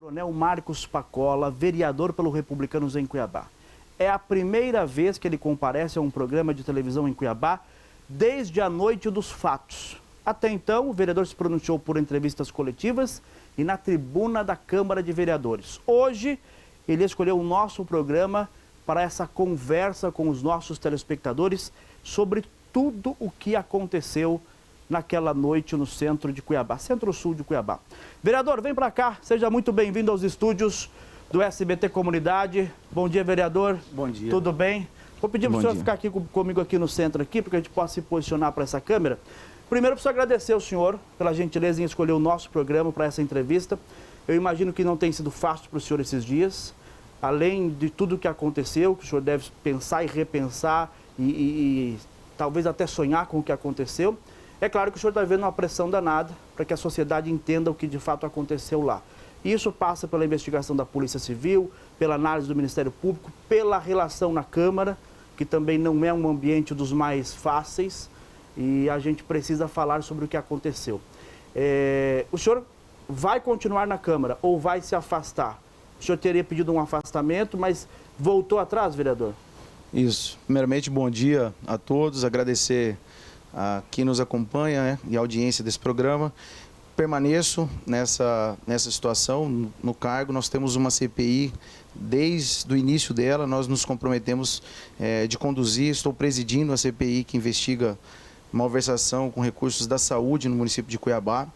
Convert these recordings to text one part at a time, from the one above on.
Coronel Marcos Pacola, vereador pelo Republicanos em Cuiabá. É a primeira vez que ele comparece a um programa de televisão em Cuiabá desde a noite dos fatos. Até então, o vereador se pronunciou por entrevistas coletivas e na tribuna da Câmara de Vereadores. Hoje, ele escolheu o nosso programa para essa conversa com os nossos telespectadores sobre tudo o que aconteceu naquela noite no centro de Cuiabá, centro-sul de Cuiabá. Vereador, vem para cá, seja muito bem-vindo aos estúdios do SBT Comunidade. Bom dia, vereador. Bom dia. Tudo bem? Vou pedir para o senhor ficar aqui comigo aqui no centro, aqui, para que a gente possa se posicionar para essa câmera. Primeiro, preciso agradecer ao senhor pela gentileza em escolher o nosso programa para essa entrevista. Eu imagino que não tem sido fácil para o senhor esses dias. Além de tudo que aconteceu, que o senhor deve pensar e repensar e talvez até sonhar com o que aconteceu. É claro que o senhor está vendo uma pressão danada para que a sociedade entenda o que de fato aconteceu lá. Isso passa pela investigação da Polícia Civil, pela análise do Ministério Público, pela relação na Câmara, que também não é um ambiente dos mais fáceis, e a gente precisa falar sobre o que aconteceu. O senhor vai continuar na Câmara ou vai se afastar? O senhor teria pedido um afastamento, mas voltou atrás, vereador? Isso. Primeiramente, bom dia a todos, agradecer a quem nos acompanha, né, e a audiência desse programa. Permaneço nessa situação, no cargo. Nós temos uma CPI, desde o início dela, nós nos comprometemos de conduzir. Estou presidindo a CPI que investiga malversação com recursos da saúde no município de Cuiabá.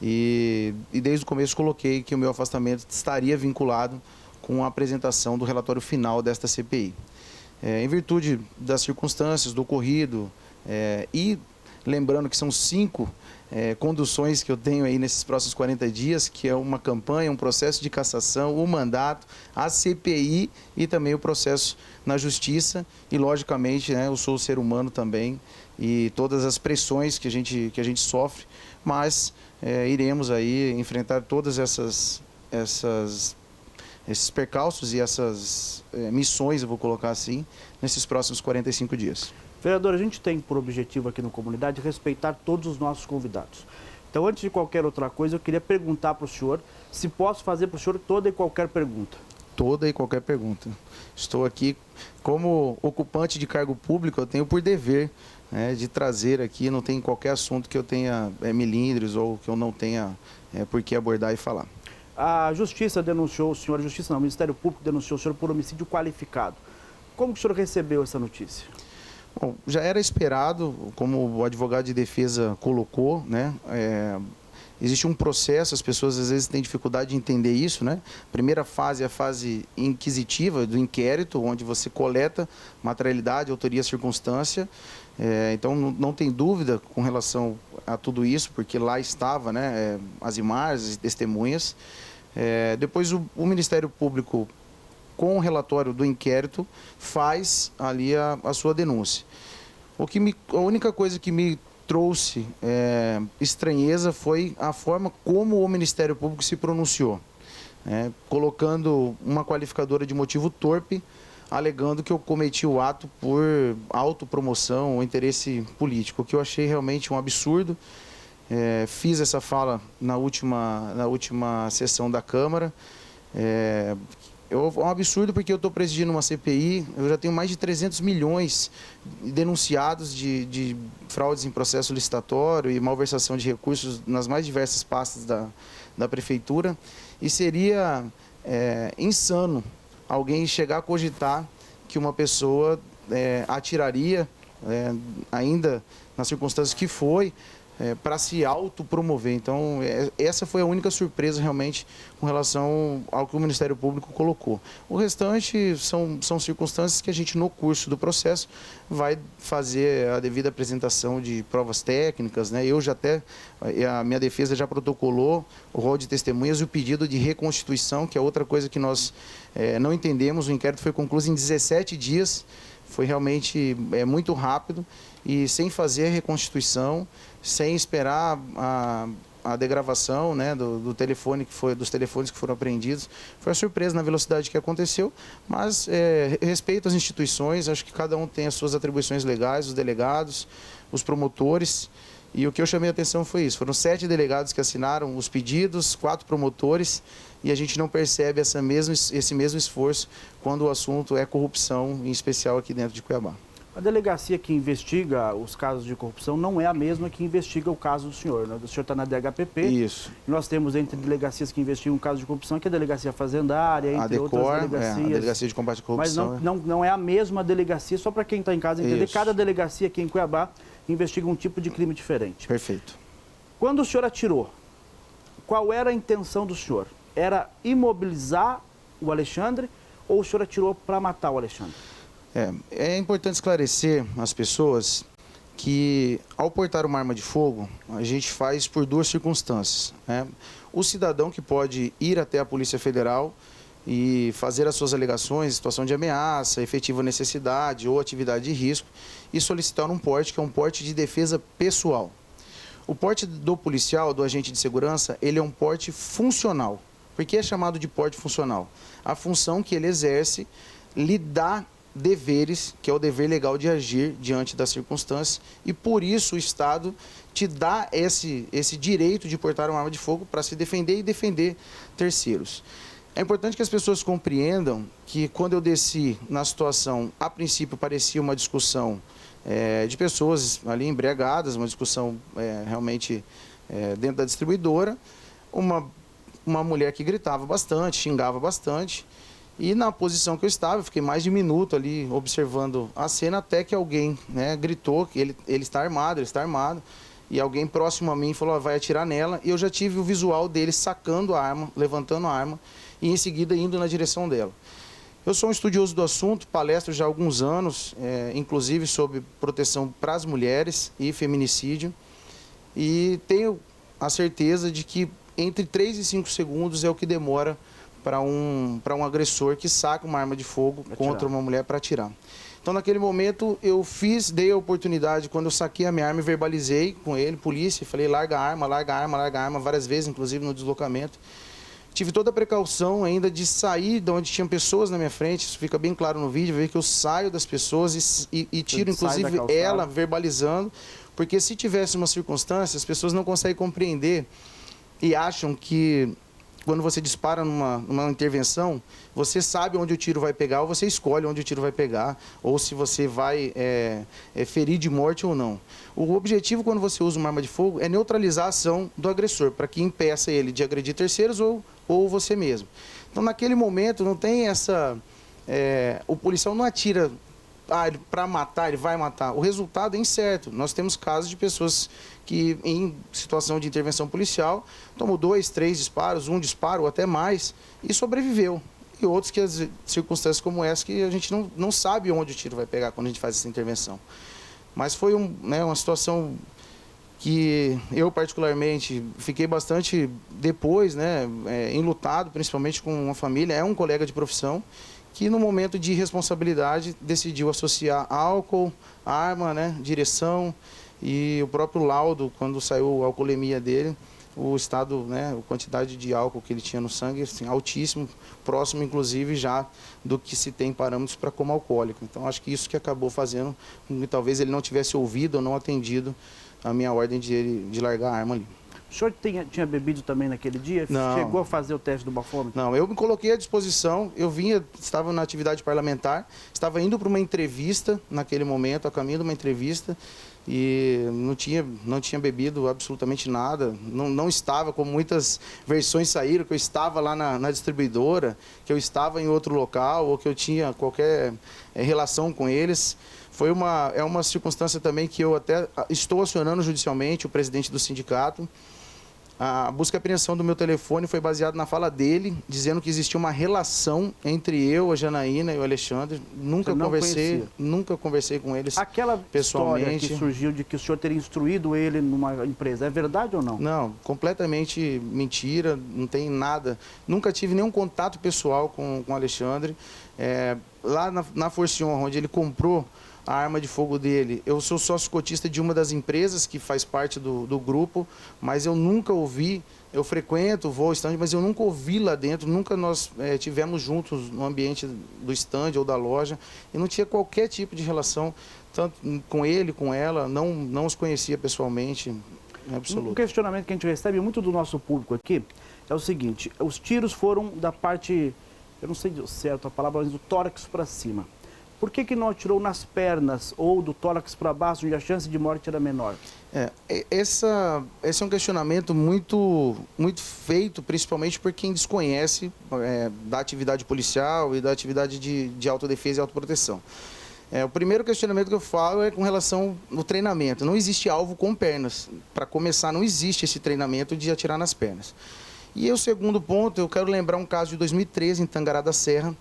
E desde o começo coloquei que o meu afastamento estaria vinculado com a apresentação do relatório final desta CPI. Em virtude das circunstâncias do ocorrido, e lembrando que são 5 conduções que eu tenho aí nesses próximos 40 dias, que é uma campanha, um processo de cassação, o mandato, a CPI e também o processo na Justiça. E, logicamente, né, eu sou ser humano também e todas as pressões que a gente sofre, mas iremos aí enfrentar todas esses percalços e essas missões, eu vou colocar assim, nesses próximos 45 dias. Vereador, a gente tem por objetivo aqui na comunidade respeitar todos os nossos convidados. Então, antes de qualquer outra coisa, eu queria perguntar para o senhor se posso fazer para o senhor toda e qualquer pergunta. Toda e qualquer pergunta. Estou aqui como ocupante de cargo público, eu tenho por dever de trazer aqui, não tem qualquer assunto que eu tenha melindres ou que eu não tenha por que abordar e falar. A Justiça denunciou o senhor, o Ministério Público denunciou o senhor por homicídio qualificado. Como que o senhor recebeu essa notícia? Bom, já era esperado, como o advogado de defesa colocou, né? Existe um processo, as pessoas às vezes têm dificuldade de entender isso, né? A primeira fase é a fase inquisitiva do inquérito, onde você coleta materialidade, autoria, circunstância. Então não tem dúvida com relação a tudo isso, porque lá estava, né, as imagens, as testemunhas. Depois o Ministério Público, com o relatório do inquérito, faz ali a sua denúncia. A única coisa que me trouxe estranheza foi a forma como o Ministério Público se pronunciou, colocando uma qualificadora de motivo torpe, alegando que eu cometi o ato por autopromoção ou interesse político, o que eu achei realmente um absurdo. Fiz essa fala na última sessão da Câmara. É um absurdo porque eu estou presidindo uma CPI, eu já tenho mais de 300 milhões denunciados de fraudes em processo licitatório e malversação de recursos nas mais diversas pastas da Prefeitura. E seria insano alguém chegar a cogitar que uma pessoa atiraria, ainda nas circunstâncias que foi, para se autopromover. Então, essa foi a única surpresa realmente com relação ao que o Ministério Público colocou. O restante são circunstâncias que a gente, no curso do processo, vai fazer a devida apresentação de provas técnicas, né? A minha defesa já protocolou o rol de testemunhas e o pedido de reconstituição, que é outra coisa que nós não entendemos. O inquérito foi concluído em 17 dias, foi realmente muito rápido e sem fazer a reconstituição, sem esperar a degravação, né, dos telefones que foram apreendidos. Foi uma surpresa na velocidade que aconteceu, mas respeito às instituições, acho que cada um tem as suas atribuições legais, os delegados, os promotores, E o que eu chamei a atenção foi isso. Foram 7 delegados que assinaram os pedidos, 4 promotores, e a gente não percebe esse mesmo esforço quando o assunto é corrupção, em especial aqui dentro de Cuiabá. A delegacia que investiga os casos de corrupção não é a mesma que investiga o caso do senhor, né? O senhor está na DHPP. Isso. Nós temos entre delegacias que investigam o caso de corrupção, que é a Delegacia Fazendária, entre outras delegacias. A Delegacia de Combate à Corrupção. Mas não é a mesma delegacia, só para quem está em casa entender. Isso. Cada delegacia aqui em Cuiabá investiga um tipo de crime diferente. Perfeito. Quando o senhor atirou, qual era a intenção do senhor? Era imobilizar o Alexandre ou o senhor atirou para matar o Alexandre? É importante esclarecer às pessoas que, ao portar uma arma de fogo, a gente faz por 2 circunstâncias, né? O cidadão que pode ir até a Polícia Federal e fazer as suas alegações, situação de ameaça, efetiva necessidade ou atividade de risco, e solicitar um porte, que é um porte de defesa pessoal. O porte do policial, do agente de segurança, ele é um porte funcional. Por que é chamado de porte funcional? A função que ele exerce lhe dá deveres, que é o dever legal de agir diante das circunstâncias, e por isso o Estado te dá esse direito de portar uma arma de fogo para se defender e defender terceiros. É importante que as pessoas compreendam que quando eu desci na situação, a princípio parecia uma discussão de pessoas ali embriagadas, uma discussão realmente dentro da distribuidora, uma mulher que gritava bastante, xingava bastante. E na posição que eu estava, eu fiquei mais de 1 minuto ali observando a cena, até que alguém, né, gritou que ele está armado, e alguém próximo a mim falou, vai atirar nela, e eu já tive o visual dele sacando a arma, levantando a arma, e em seguida indo na direção dela. Eu sou um estudioso do assunto, palestro já há alguns anos, inclusive sobre proteção para as mulheres e feminicídio, e tenho a certeza de que entre 3 e 5 segundos é o que demora para um agressor que saca uma arma de fogo contra uma mulher para atirar. Então, naquele momento, eu dei a oportunidade, quando eu saquei a minha arma e verbalizei com ele, polícia, falei, larga a arma, várias vezes, inclusive no deslocamento. Tive toda a precaução ainda de sair de onde tinham pessoas na minha frente, isso fica bem claro no vídeo, ver que eu saio das pessoas e tiro, inclusive, ela verbalizando, porque se tivesse uma circunstância, as pessoas não conseguem compreender e acham que quando você dispara numa intervenção, você sabe onde o tiro vai pegar, ou você escolhe onde o tiro vai pegar, ou se você vai ferir de morte ou não. O objetivo, quando você usa uma arma de fogo, é neutralizar a ação do agressor, para que impeça ele de agredir terceiros ou você mesmo. Então, naquele momento, não tem essa... o policial não atira para matar, ele vai matar. O resultado é incerto. Nós temos casos de pessoas que, em situação de intervenção policial, tomou 2, 3 disparos, 1 disparo ou até mais, e sobreviveu. E outros que, as circunstâncias como essa, que a gente não sabe onde o tiro vai pegar quando a gente faz essa intervenção. Mas foi uma situação que eu, particularmente, fiquei bastante depois, enlutado, principalmente com uma família, é um colega de profissão, que no momento de responsabilidade decidiu associar álcool, arma, direção e o próprio laudo, quando saiu a alcoolemia dele, o estado, a quantidade de álcool que ele tinha no sangue, assim, altíssimo, próximo inclusive já do que se tem parâmetros para coma alcoólico. Então acho que isso que acabou fazendo com que talvez ele não tivesse ouvido ou não atendido a minha ordem de largar a arma ali. O senhor tinha bebido também naquele dia? Não. Chegou a fazer o teste do bafômetro? Não, eu me coloquei à disposição, estava na atividade parlamentar, estava indo para uma entrevista naquele momento, a caminho de uma entrevista, e não tinha bebido absolutamente nada, não estava, como muitas versões saíram, que eu estava lá na distribuidora, que eu estava em outro local, ou que eu tinha qualquer relação com eles. É uma circunstância também que eu até estou acionando judicialmente o presidente do sindicato. A busca e apreensão do meu telefone foi baseada na fala dele, dizendo que existia uma relação entre eu, a Janaína e o Alexandre. Nunca conversei com eles Aquela pessoalmente. História que surgiu de que o senhor teria instruído ele numa empresa, é verdade ou não? Não, completamente mentira, não tem nada. Nunca tive nenhum contato pessoal com o Alexandre. Lá na Forcion, onde ele comprou a arma de fogo dele, eu sou sócio cotista de uma das empresas que faz parte do grupo, mas eu nunca ouvi, eu frequento, vou ao stand, mas eu nunca ouvi lá dentro, nunca nós tivemos juntos no ambiente do stand ou da loja, e não tinha qualquer tipo de relação, tanto com ele, com ela, não os conhecia pessoalmente, em absoluto. Um questionamento que a gente recebe muito do nosso público aqui é o seguinte: os tiros foram da parte, eu não sei certo a palavra, mas do tórax para cima. Por que não atirou nas pernas ou do tórax para baixo, onde a chance de morte era menor? Esse é um questionamento muito feito, principalmente por quem desconhece da atividade policial e da atividade de autodefesa e autoproteção. O primeiro questionamento que eu falo é com relação ao treinamento. Não existe alvo com pernas. Para começar, não existe esse treinamento de atirar nas pernas. E o segundo ponto, eu quero lembrar um caso de 2013 em Tangará da Serra,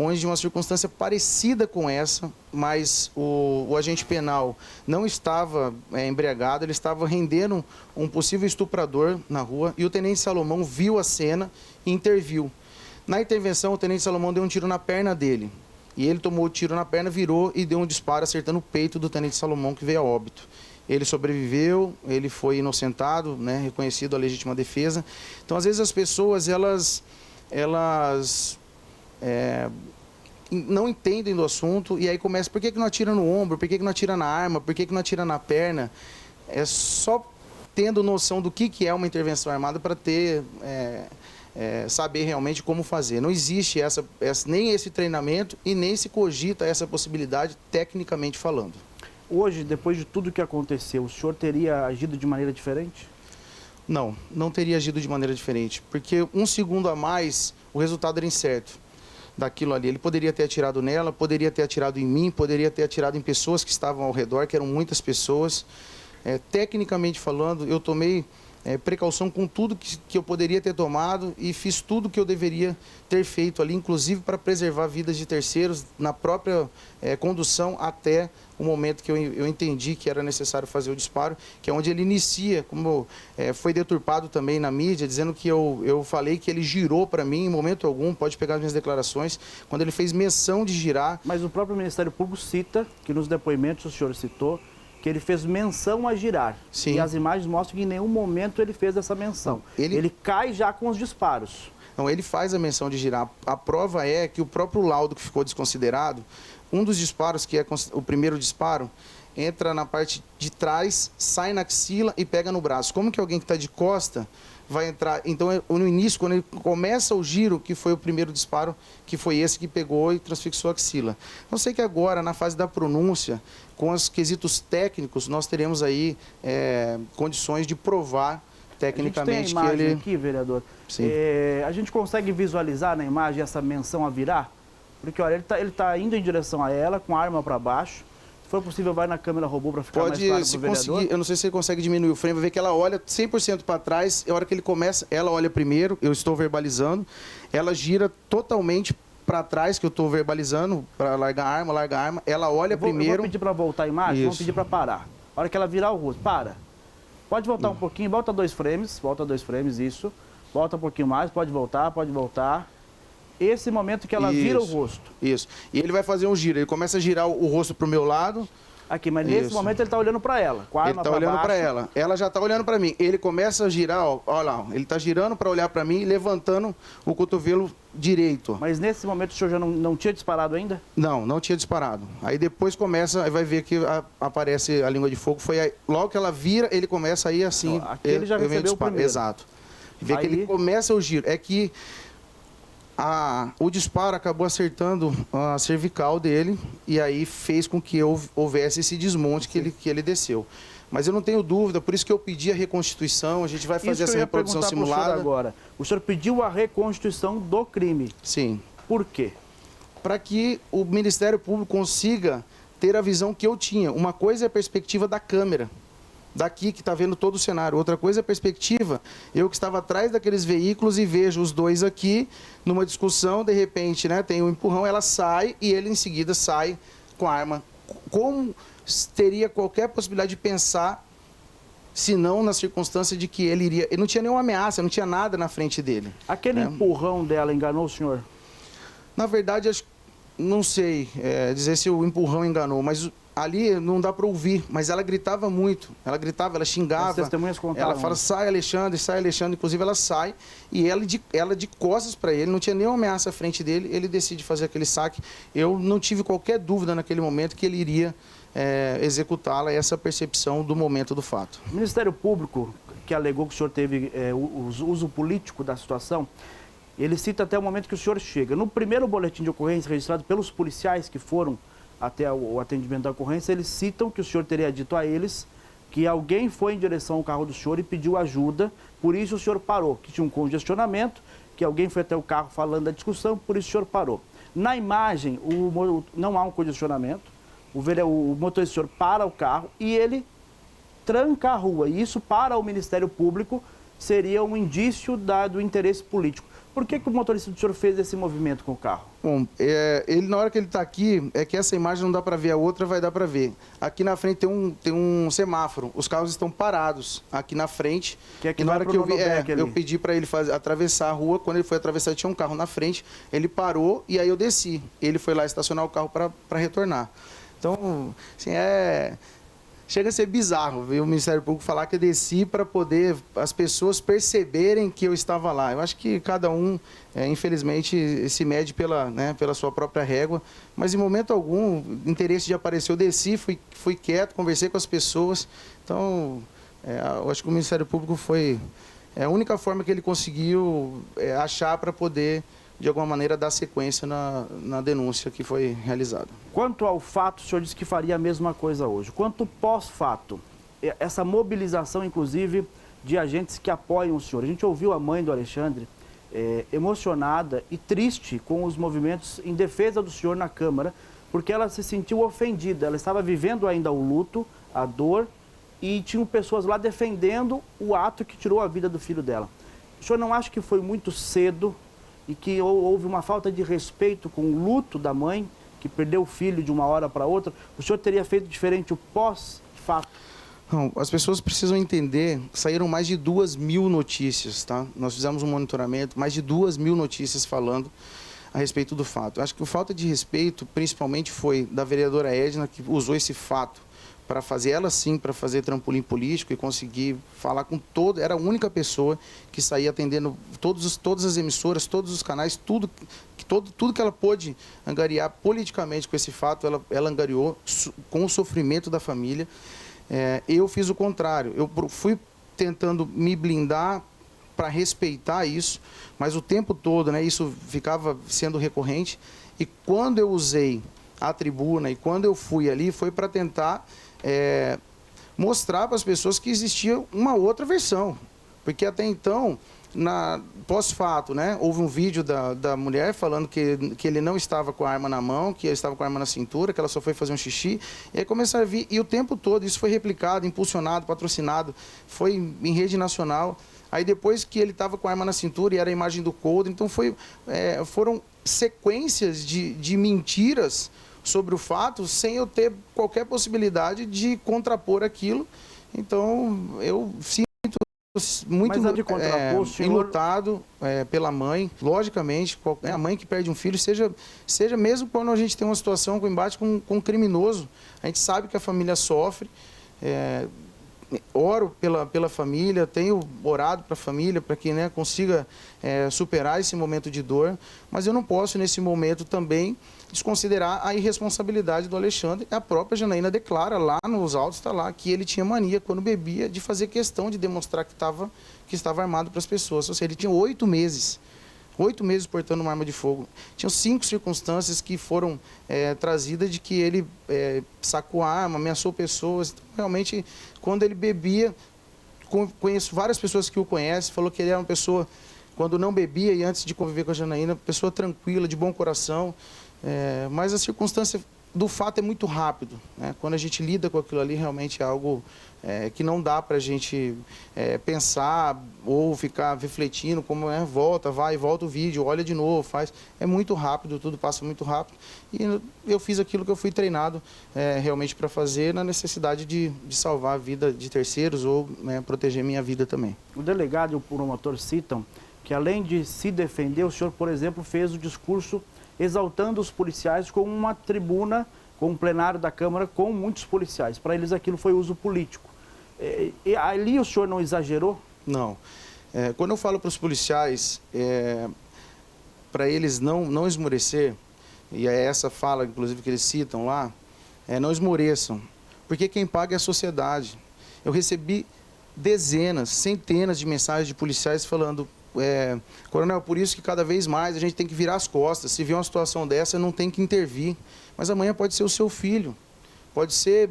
onde uma circunstância parecida com essa, mas o agente penal não estava embriagado, ele estava rendendo um possível estuprador na rua e o tenente Salomão viu a cena e interviu. Na intervenção, o tenente Salomão deu um tiro na perna dele e ele tomou o tiro na perna, virou e deu um disparo acertando o peito do tenente Salomão, que veio a óbito. Ele sobreviveu, ele foi inocentado, né, reconhecido a legítima defesa. Então, às vezes as pessoas, elas não entendem do assunto e aí começa, por que não atira no ombro, por que não atira na arma, por que não atira na perna? É só tendo noção do que é uma intervenção armada para ter, saber realmente como fazer. Não existe nem esse treinamento e nem se cogita essa possibilidade tecnicamente falando. Hoje, depois de tudo que aconteceu, o senhor teria agido de maneira diferente? Não teria agido de maneira diferente, porque um segundo a mais, o resultado era incerto daquilo ali. Ele poderia ter atirado nela, poderia ter atirado em mim, poderia ter atirado em pessoas que estavam ao redor, que eram muitas pessoas. Tecnicamente falando, eu tomei precaução com tudo que eu poderia ter tomado e fiz tudo que eu deveria ter feito ali, inclusive para preservar vidas de terceiros na própria condução até o momento que eu entendi que era necessário fazer o disparo, que é onde ele inicia, como foi deturpado também na mídia, dizendo que eu falei que ele girou para mim em momento algum, pode pegar as minhas declarações, quando ele fez menção de girar. Mas o próprio Ministério Público cita, que nos depoimentos o senhor citou, que ele fez menção a girar. Sim. E as imagens mostram que em nenhum momento ele fez essa menção. Ele cai já com os disparos. Não, ele faz a menção de girar. A prova é que o próprio laudo que ficou desconsiderado, um dos disparos, que é o primeiro disparo, entra na parte de trás, sai na axila e pega no braço. Como que alguém que está de costa vai entrar? Então, no início, quando ele começa o giro, que foi o primeiro disparo, que foi esse que pegou e transfixou a axila. Não sei que agora, na fase da pronúncia, com os quesitos técnicos, nós teremos aí condições de provar tecnicamente. A gente tem a imagem que ele... aqui, vereador. Sim. A gente consegue visualizar na imagem essa menção a virar? Porque, olha, ele tá indo em direção a ela, com a arma para baixo. Se for possível, vai na câmera robô para ficar mais claro para o vereador. Eu não sei se ele consegue diminuir o frame, vai ver que ela olha 100% para trás, e a hora que ele começa, ela olha primeiro, eu estou verbalizando, ela gira totalmente para trás, que eu estou verbalizando, para largar a arma, ela olha primeiro... Eu vou pedir para voltar a imagem, vamos pedir para parar. A hora que ela virar o rosto, para. Pode voltar um pouquinho, volta 2 frames, isso. Volta um pouquinho mais, pode voltar. Esse momento que ela vira o rosto. Isso. E ele vai fazer um giro, ele começa a girar o rosto para o meu lado. Aqui, mas nesse momento ele está olhando para ela, com a arma para baixo. Ele está olhando para ela, ela já está olhando para mim. Ele começa a girar, olha lá, ele está girando para olhar para mim e levantando o cotovelo direito. Mas nesse momento o senhor já não tinha disparado ainda? Não tinha disparado. Aí depois começa, aí vai ver que aparece a língua de fogo. Foi aí, logo que ela vira, ele começa aí assim. Aqui ele já recebeu o primeiro. Exato. Vê que ele começa o giro. É que o disparo acabou acertando a cervical dele e aí fez com que houvesse esse desmonte que ele desceu. Mas eu não tenho dúvida, por isso que eu pedi a reconstituição, a gente vai fazer essa reprodução simulada. Agora, o senhor pediu a reconstituição do crime. Sim. Por quê? Para que o Ministério Público consiga ter a visão que eu tinha. Uma coisa é a perspectiva da câmera, daqui que está vendo todo o cenário. Outra coisa é a perspectiva, eu que estava atrás daqueles veículos e vejo os dois aqui, numa discussão, de repente, né, tem um empurrão, ela sai e ele em seguida sai com a arma. Como teria qualquer possibilidade de pensar, se não na circunstância de que ele iria... Ele não tinha nenhuma ameaça, não tinha nada na frente dele. Aquele empurrão dela enganou o senhor? Na verdade, não sei dizer se o empurrão enganou, mas ali não dá para ouvir, mas ela gritava muito. Ela gritava, ela xingava. As testemunhas contaram. Ela fala, sai Alexandre, sai Alexandre. Inclusive ela sai e ela de costas para ele, não tinha nenhuma ameaça à frente dele, ele decide fazer aquele saque. Eu não tive qualquer dúvida naquele momento que ele iria executá-la, essa percepção do momento do fato. O Ministério Público, que alegou que o senhor teve uso político da situação, ele cita até o momento que o senhor chega. No primeiro boletim de ocorrência registrado pelos policiais que foram até o atendimento da ocorrência, eles citam que o senhor teria dito a eles que alguém foi em direção ao carro do senhor e pediu ajuda, por isso o senhor parou, que tinha um congestionamento, que alguém foi até o carro falando da discussão, por isso o senhor parou. Na imagem, não há um congestionamento, o motorista do senhor para o carro e ele tranca a rua, e isso para o Ministério Público seria um indício do interesse político. Por que o motorista do senhor fez esse movimento com o carro? Bom, ele na hora que ele está aqui, é que essa imagem não dá para ver, a outra vai dar para ver. Aqui na frente tem um semáforo, os carros estão parados aqui na frente. Que e na hora que eu pedi para ele atravessar a rua, quando ele foi atravessar tinha um carro na frente, ele parou e aí eu desci. Ele foi lá estacionar o carro para retornar. Então, assim, chega a ser bizarro ver o Ministério Público falar que eu desci para poder as pessoas perceberem que eu estava lá. Eu acho que cada um, infelizmente, se mede pela sua própria régua, mas em momento algum, interesse de aparecer, eu desci, fui quieto, conversei com as pessoas. Então, eu acho que o Ministério Público foi a única forma que ele conseguiu achar para poder, de alguma maneira, dar sequência na denúncia que foi realizada. Quanto ao fato, o senhor disse que faria a mesma coisa hoje. Quanto pós-fato, essa mobilização, inclusive, de agentes que apoiam o senhor. A gente ouviu a mãe do Alexandre emocionada e triste com os movimentos em defesa do senhor na Câmara, porque ela se sentiu ofendida. Ela estava vivendo ainda o luto, a dor, e tinham pessoas lá defendendo o ato que tirou a vida do filho dela. O senhor não acha que foi muito cedo e que houve uma falta de respeito com o luto da mãe, que perdeu o filho de uma hora para outra? O senhor teria feito diferente o pós-fato? Não, as pessoas precisam entender, saíram mais de 2.000 notícias, tá? Nós fizemos um monitoramento, mais de 2.000 notícias falando a respeito do fato. Acho que a falta de respeito, principalmente, foi da vereadora Edna, que usou esse fato para fazer, ela sim, para fazer trampolim político e conseguir falar com todo, era a única pessoa que saía atendendo todas as emissoras, todos os canais, tudo que ela pôde angariar politicamente com esse fato, ela angariou com o sofrimento da família. Eu fiz o contrário, eu fui tentando me blindar para respeitar isso, mas o tempo todo, né, isso ficava sendo recorrente, e quando eu usei a tribuna e quando eu fui ali, foi para tentar mostrar para as pessoas que existia uma outra versão, porque até então, pós-fato, né, houve um vídeo da mulher falando que ele não estava com a arma na mão, que ele estava com a arma na cintura, que ela só foi fazer um xixi, e aí começaram a vir, e o tempo todo isso foi replicado, impulsionado, patrocinado, foi em rede nacional. Aí depois que ele estava com a arma na cintura e era a imagem do coldre, então foram sequências de mentiras sobre o fato, sem eu ter qualquer possibilidade de contrapor aquilo. Então, eu sinto muito enlutado pela mãe. Logicamente, a mãe que perde um filho, seja mesmo quando a gente tem uma situação com embate com um criminoso, a gente sabe que a família sofre. Oro pela família, tenho orado para a família, para que, né, consiga superar esse momento de dor, mas eu não posso, nesse momento, também desconsiderar a irresponsabilidade do Alexandre. A própria Janaína declara lá nos autos, está lá, que ele tinha mania, quando bebia, de fazer questão de demonstrar que estava armado para as pessoas. Ou seja, ele tinha 8 meses portando uma arma de fogo. Tinham 5 circunstâncias que foram trazidas de que ele sacou a arma, ameaçou pessoas. Então, realmente, quando ele bebia, conheço várias pessoas que o conhecem, falou que ele era uma pessoa, quando não bebia e antes de conviver com a Janaína, pessoa tranquila, de bom coração. Mas a circunstância do fato é muito rápido, né? Quando a gente lida com aquilo ali, realmente é algo que não dá para a gente pensar ou ficar refletindo como vai e volta o vídeo, olha de novo, faz. É muito rápido, tudo passa muito rápido. E eu fiz aquilo que eu fui treinado realmente para fazer, na necessidade de salvar a vida de terceiros ou proteger minha vida também. O delegado e o promotor citam que, além de se defender, o senhor, por exemplo, fez o discurso exaltando os policiais com uma tribuna com o plenário da Câmara, com muitos policiais. Para eles aquilo foi uso político. E ali o senhor não exagerou? Não. Quando eu falo para os policiais, para eles não esmorecer, e é essa fala, inclusive, que eles citam lá, não esmoreçam, porque quem paga é a sociedade. Eu recebi dezenas, centenas de mensagens de policiais falando, coronel, por isso que cada vez mais a gente tem que virar as costas, se vier uma situação dessa, não tem que intervir, mas amanhã pode ser o seu filho. Pode ser,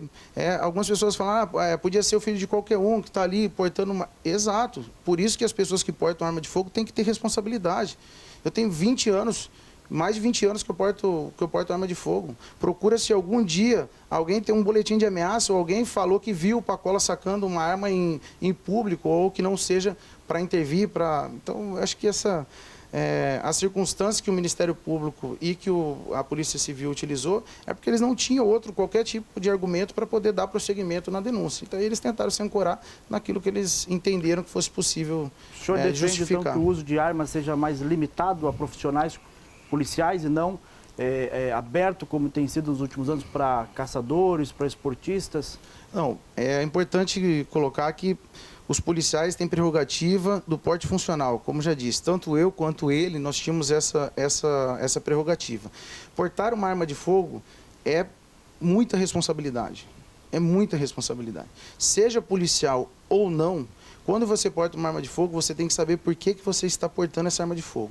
algumas pessoas falam, podia ser o filho de qualquer um que está ali portando uma... Exato, por isso que as pessoas que portam arma de fogo têm que ter responsabilidade. Eu tenho 20 anos, mais de 20 anos que eu porto arma de fogo. Procura se algum dia alguém tem um boletim de ameaça ou alguém falou que viu o Pacola sacando uma arma em público ou que não seja para intervir. Então, eu acho que as circunstâncias que o Ministério Público e que a Polícia Civil utilizou é porque eles não tinham qualquer tipo de argumento para poder dar prosseguimento na denúncia. Então, eles tentaram se ancorar naquilo que eles entenderam que fosse possível justificar. O senhor defende, então, que o uso de armas seja mais limitado a profissionais policiais e não aberto, como tem sido nos últimos anos, para caçadores, para esportistas? Não, é importante colocar que os policiais têm prerrogativa do porte funcional, como já disse, tanto eu quanto ele, nós tínhamos essa prerrogativa. Portar uma arma de fogo é muita responsabilidade, Seja policial ou não, quando você porta uma arma de fogo, você tem que saber por que você está portando essa arma de fogo.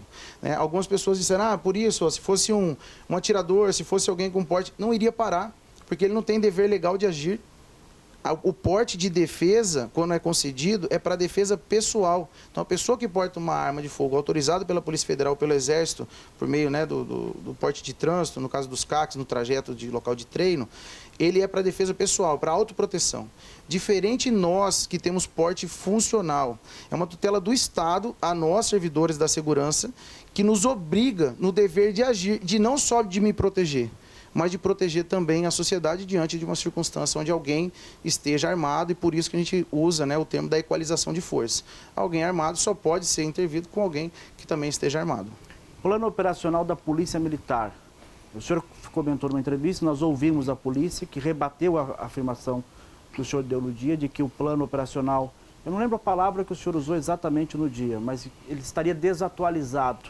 Algumas pessoas disseram, por isso, se fosse um atirador, se fosse alguém com porte, não iria parar, porque ele não tem dever legal de agir. O porte de defesa, quando é concedido, é para defesa pessoal. Então, a pessoa que porta uma arma de fogo autorizada pela Polícia Federal, pelo Exército, por meio do porte de trânsito, no caso dos CACs, no trajeto de local de treino, ele é para defesa pessoal, para autoproteção. Diferente nós que temos porte funcional. É uma tutela do Estado a nós, servidores da segurança, que nos obriga no dever de agir, de não só de me proteger, mas de proteger também a sociedade diante de uma circunstância onde alguém esteja armado, e por isso que a gente usa o termo da equalização de força. Alguém armado só pode ser intervido com alguém que também esteja armado. Plano operacional da Polícia Militar. O senhor comentou numa entrevista, nós ouvimos a polícia que rebateu a afirmação que o senhor deu no dia de que o plano operacional, eu não lembro a palavra que o senhor usou exatamente no dia, mas ele estaria desatualizado.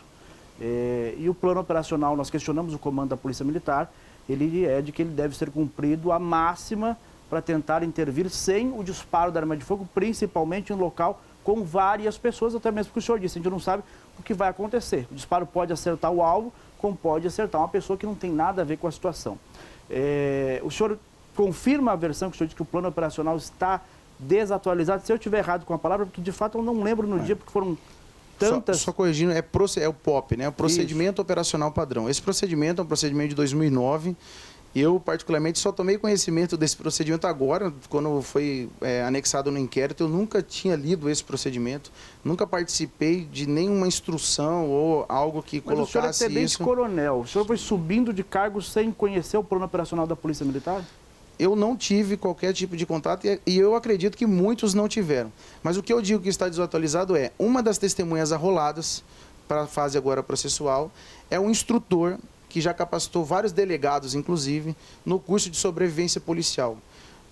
E o plano operacional, nós questionamos o comando da Polícia Militar, ele é de que ele deve ser cumprido a máxima para tentar intervir sem o disparo da arma de fogo, principalmente em um local com várias pessoas, até mesmo porque o senhor disse, a gente não sabe o que vai acontecer. O disparo pode acertar o alvo, como pode acertar uma pessoa que não tem nada a ver com a situação. O senhor confirma a versão que o senhor disse que o plano operacional está desatualizado? Se eu estiver errado com a palavra, porque de fato eu não lembro no dia, porque foram tantas... Só corrigindo, é o POP, o Procedimento Operacional Padrão. Esse procedimento é um procedimento de 2009. Eu, particularmente, só tomei conhecimento desse procedimento agora, quando foi anexado no inquérito. Eu nunca tinha lido esse procedimento, nunca participei de nenhuma instrução ou algo que colocasse isso. Mas o senhor é tenente-coronel, o senhor foi subindo de cargo sem conhecer o plano operacional da Polícia Militar? Eu não tive qualquer tipo de contato e eu acredito que muitos não tiveram. Mas o que eu digo que está desatualizado é, uma das testemunhas arroladas para a fase agora processual é um instrutor que já capacitou vários delegados, inclusive, no curso de sobrevivência policial.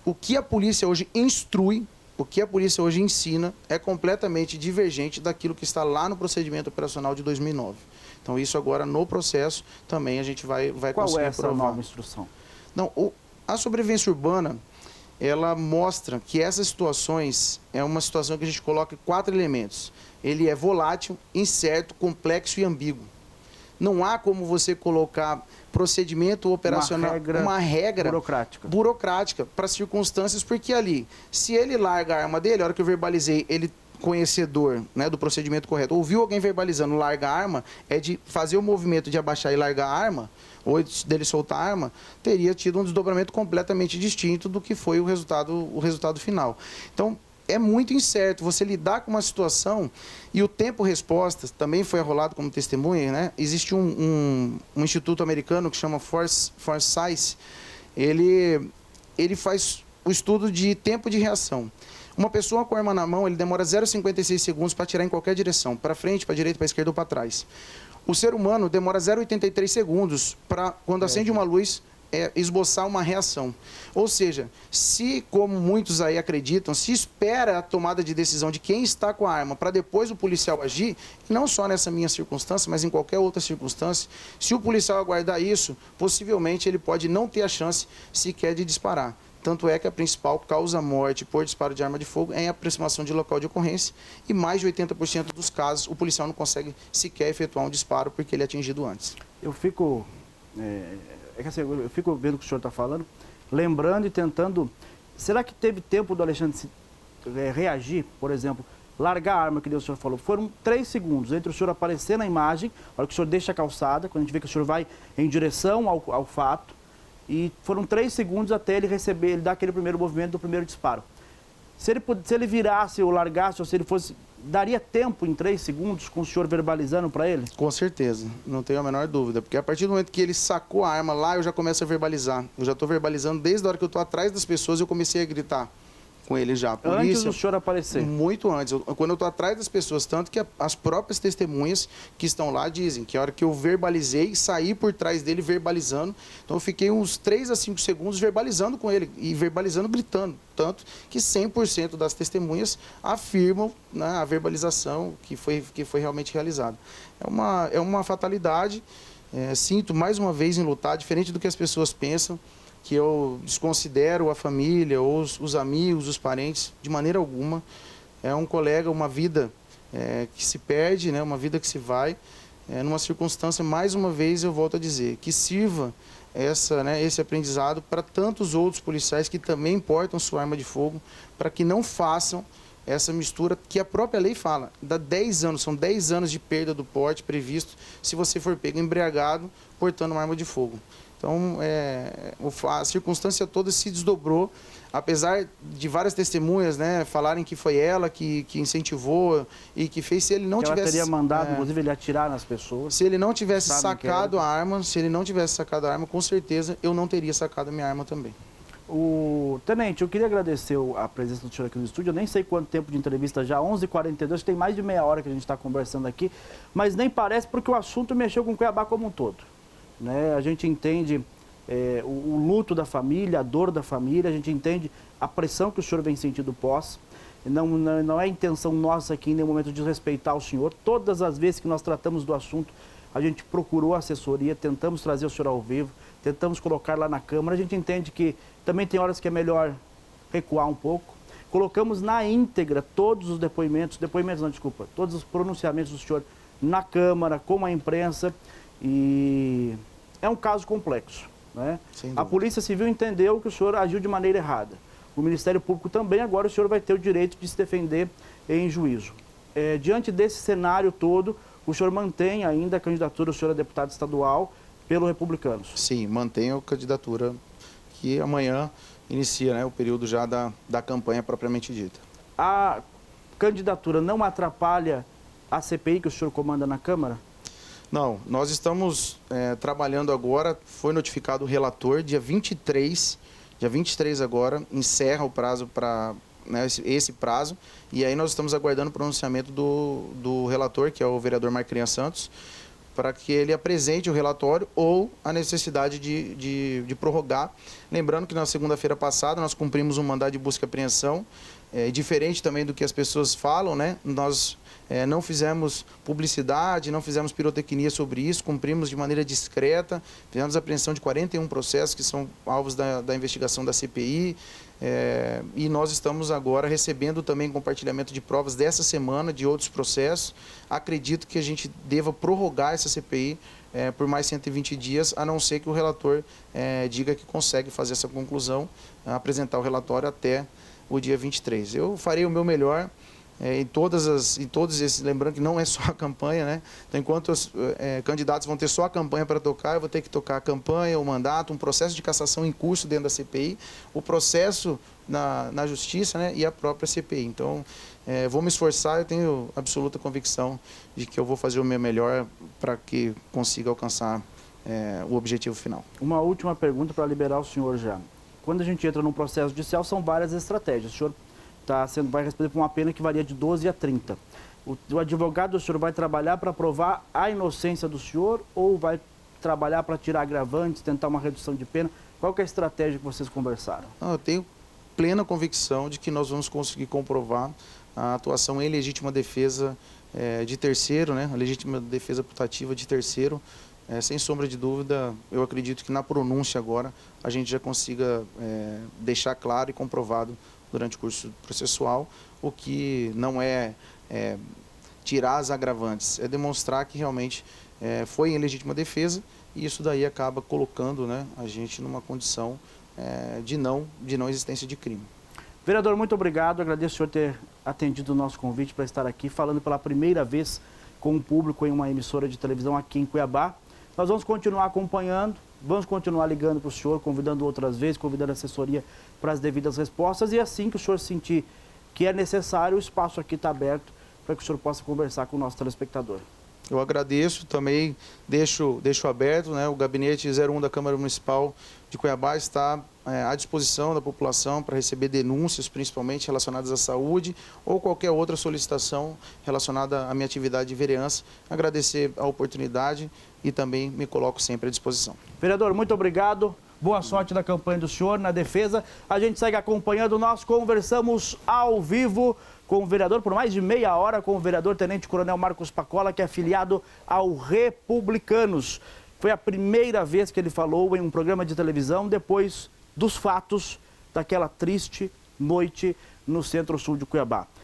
O que a polícia hoje instrui, o que a polícia hoje ensina é completamente divergente daquilo que está lá no procedimento operacional de 2009. Então, isso agora no processo também a gente vai conseguir provar. Qual é essa nova instrução? Não, a sobrevivência urbana, ela mostra que essas situações é uma situação que a gente coloca 4 elementos. Ele é volátil, incerto, complexo e ambíguo. Não há como você colocar procedimento operacional, uma regra burocrática para circunstâncias, porque ali, se ele larga a arma dele, a hora que eu verbalizei, ele conhecedor do procedimento correto, ouviu alguém verbalizando larga a arma, é de fazer o movimento de abaixar e largar a arma, ou dele soltar a arma, teria tido um desdobramento completamente distinto do que foi o resultado final. Então, é muito incerto você lidar com uma situação e o tempo-resposta também foi arrolado como testemunha, Existe um instituto americano que chama Forsyth, ele faz o estudo de tempo de reação. Uma pessoa com a arma na mão, ele demora 0,56 segundos para atirar em qualquer direção, para frente, para direita, para esquerda ou para trás. O ser humano demora 0,83 segundos para, quando acende uma luz, esboçar uma reação. Ou seja, se, como muitos aí acreditam, se espera a tomada de decisão de quem está com a arma para depois o policial agir, não só nessa minha circunstância, mas em qualquer outra circunstância, se o policial aguardar isso, possivelmente ele pode não ter a chance sequer de disparar. Tanto é que a principal causa-morte por disparo de arma de fogo é a aproximação de local de ocorrência e mais de 80% dos casos o policial não consegue sequer efetuar um disparo porque ele é atingido antes. Eu fico, eu fico vendo o que o senhor está falando, lembrando e tentando... Será que teve tempo do Alexandre reagir, por exemplo, largar a arma, que o senhor falou? Foram 3 segundos entre o senhor aparecer na imagem, a hora que o senhor deixa a calçada, quando a gente vê que o senhor vai em direção ao fato, e foram 3 segundos até ele receber, ele dar aquele primeiro movimento do primeiro disparo. Se ele virasse ou largasse, ou se ele fosse, daria tempo em 3 segundos com o senhor verbalizando para ele? Com certeza, não tenho a menor dúvida, porque a partir do momento que ele sacou a arma lá, eu já começo a verbalizar. Eu já estou verbalizando desde a hora que eu estou atrás das pessoas, eu comecei a gritar com ele já. Polícia, antes do senhor aparecer? Muito antes. Quando eu estou atrás das pessoas, tanto que as próprias testemunhas que estão lá dizem que a hora que eu verbalizei, saí por trás dele verbalizando. Então eu fiquei uns 3 a 5 segundos verbalizando com ele e verbalizando, gritando. Tanto que 100% das testemunhas afirmam, né, a verbalização que foi realmente realizada. É uma fatalidade. Sinto mais uma vez em lutar, diferente do que as pessoas pensam, que eu desconsidero a família, ou os amigos, os parentes, de maneira alguma. É um colega, uma vida que se perde, né, uma vida que se vai, numa circunstância, mais uma vez eu volto a dizer, que sirva esse aprendizado para tantos outros policiais que também portam sua arma de fogo, para que não façam essa mistura que a própria lei fala. Dá 10 anos, são 10 anos de perda do porte previsto se você for pego embriagado portando uma arma de fogo. Então, a circunstância toda se desdobrou, apesar de várias testemunhas, né, falarem que foi ela que incentivou e que fez. Se ele não tivesse... Ela teria mandado, inclusive, ele atirar nas pessoas. Se ele não tivesse sacado a arma, com certeza eu não teria sacado a minha arma também. Tenente, eu queria agradecer a presença do senhor aqui no estúdio. Eu nem sei quanto tempo de entrevista já, 11h42, tem mais de meia hora que a gente está conversando aqui, mas nem parece, porque o assunto mexeu com o Cuiabá como um todo. Né? A gente entende o luto da família, a dor da família, a gente entende a pressão que o senhor vem sentindo pós. Não é intenção nossa aqui em nenhum momento de desrespeitar o senhor. Todas as vezes que nós tratamos do assunto, a gente procurou a assessoria, tentamos trazer o senhor ao vivo, tentamos colocar lá na Câmara. A gente entende que também tem horas que é melhor recuar um pouco. Colocamos na íntegra todos os todos os pronunciamentos do senhor na Câmara, com a imprensa. E é um caso complexo, né? A Polícia Civil entendeu que o senhor agiu de maneira errada. O Ministério Público também, agora o senhor vai ter o direito de se defender em juízo. Diante desse cenário todo, o senhor mantém ainda a candidatura, o senhor é deputado estadual pelo Republicanos? Sim, mantenho a candidatura, que amanhã inicia, né, o período já da campanha propriamente dita. A candidatura não atrapalha a CPI que o senhor comanda na Câmara? Não, nós estamos trabalhando agora, foi notificado o relator, dia 23 agora, encerra o prazo para, né, esse prazo, e aí nós estamos aguardando o pronunciamento do relator, que é o vereador Marquinhos Santos, para que ele apresente o relatório ou a necessidade de prorrogar. Lembrando que na segunda-feira passada nós cumprimos um mandado de busca e apreensão, diferente também do que as pessoas falam, né? Nós não fizemos publicidade, não fizemos pirotecnia sobre isso, cumprimos de maneira discreta, fizemos a apreensão de 41 processos que são alvos da investigação da CPI, e nós estamos agora recebendo também compartilhamento de provas dessa semana, de outros processos. Acredito que a gente deva prorrogar essa CPI por mais 120 dias, a não ser que o relator diga que consegue fazer essa conclusão, apresentar o relatório até o dia 23. Eu farei o meu melhor em todos esses, lembrando que não é só a campanha, né? Então, enquanto os candidatos vão ter só a campanha para tocar, eu vou ter que tocar a campanha, o mandato, um processo de cassação em curso dentro da CPI, o processo na Justiça, né? E a própria CPI. Então, vou me esforçar, eu tenho absoluta convicção de que eu vou fazer o meu melhor para que consiga alcançar o objetivo final. Uma última pergunta para liberar o senhor já. Quando a gente entra num processo judicial, são várias estratégias. O senhor vai responder por uma pena que varia de 12 a 30. O advogado do senhor vai trabalhar para provar a inocência do senhor ou vai trabalhar para tirar agravantes, tentar uma redução de pena? Qual que é a estratégia que vocês conversaram? Eu tenho plena convicção de que nós vamos conseguir comprovar a atuação em legítima defesa de terceiro, né? A legítima defesa putativa de terceiro. Sem sombra de dúvida, eu acredito que na pronúncia agora a gente já consiga deixar claro e comprovado durante o curso processual o que não é tirar as agravantes, é demonstrar que realmente foi em legítima defesa, e isso daí acaba colocando, né, a gente numa condição de não existência de crime. Vereador, muito obrigado. Agradeço o senhor ter atendido o nosso convite para estar aqui falando pela primeira vez com o público em uma emissora de televisão aqui em Cuiabá. Nós vamos continuar acompanhando, vamos continuar ligando para o senhor, convidando outras vezes, convidando a assessoria para as devidas respostas, e assim que o senhor sentir que é necessário, o espaço aqui está aberto para que o senhor possa conversar com o nosso telespectador. Eu agradeço, também deixo aberto, né, o gabinete 01 da Câmara Municipal de Cuiabá está à disposição da população para receber denúncias, principalmente relacionadas à saúde, ou qualquer outra solicitação relacionada à minha atividade de vereança. Agradecer a oportunidade e também me coloco sempre à disposição. Vereador, muito obrigado. Boa sorte da campanha do senhor na defesa. A gente segue acompanhando. Nós conversamos ao vivo com o vereador por mais de meia hora, com o vereador Tenente Coronel Marcos Pacola, que é afiliado ao Republicanos. Foi a primeira vez que ele falou em um programa de televisão depois dos fatos daquela triste noite no centro-sul de Cuiabá.